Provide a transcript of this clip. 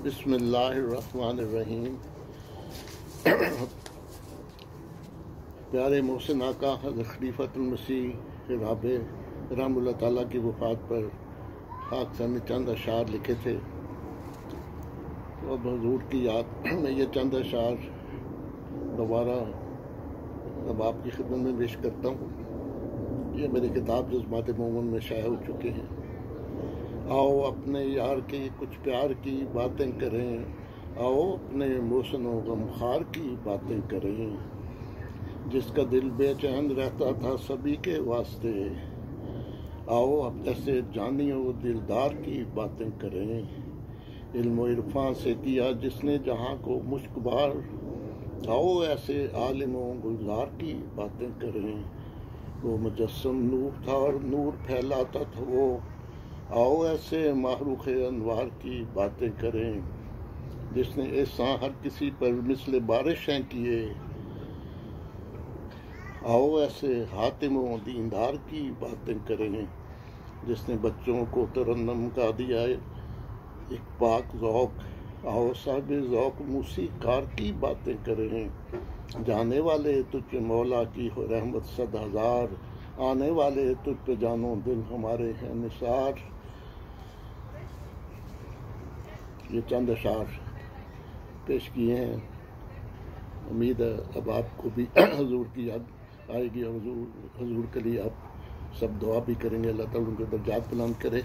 بسم اللہ الرحمن الرحیم۔ پیارے محسن آقا حضرت خلیفۃ المسیح رابع رحمہ اللہ تعالیٰ کی وفات پر خاک سر نے چند اشعار لکھے تھے، تو اب حضور کی یاد میں یہ چند اشعار دوبارہ اب آپ کی خدمت میں پیش کرتا ہوں۔ یہ میری کتاب جذبات مومن میں شائع ہو چکے ہیں۔ آؤ اپنے یار کی کچھ پیار کی باتیں کریں، آؤ اپنے محسن و غمخوار کی باتیں کریں، جس کا دل بے چین رہتا تھا سبھی کے واسطے، آؤ اب ایسے جانی و دلدار کی باتیں کریں، علم و عرفان سے کیا جس نے جہاں کو مشک بار، آؤ ایسے عالم و گلزار کی باتیں کریں، وہ مجسم نور تھا اور نور پھیلاتا تھا وہ، آؤ ایسے محروق انوار کی باتیں کریں، جس نے احسان ہر کسی پر مثل بارشیں کیے، آؤ ایسے حاتم و دیندار کی باتیں کریں، جس نے بچوں کو ترنم کا دیا ایک پاک ذوق، آؤ صاحب ذوق موسیقار کی باتیں کریں، جانے والے تجھ پہ مولا کی ہو رحمت 100,000، آنے والے تجھ پہ جانو دل ہمارے ہیں نثار۔ یہ چند اشعار پیش کیے ہیں۔ امید ہے اب آپ کو بھی حضور کی یاد آئے گی اور حضور کے لیے آپ سب دعا بھی کریں گے، اللہ تعالیٰ ان کے درجات بلند کرے۔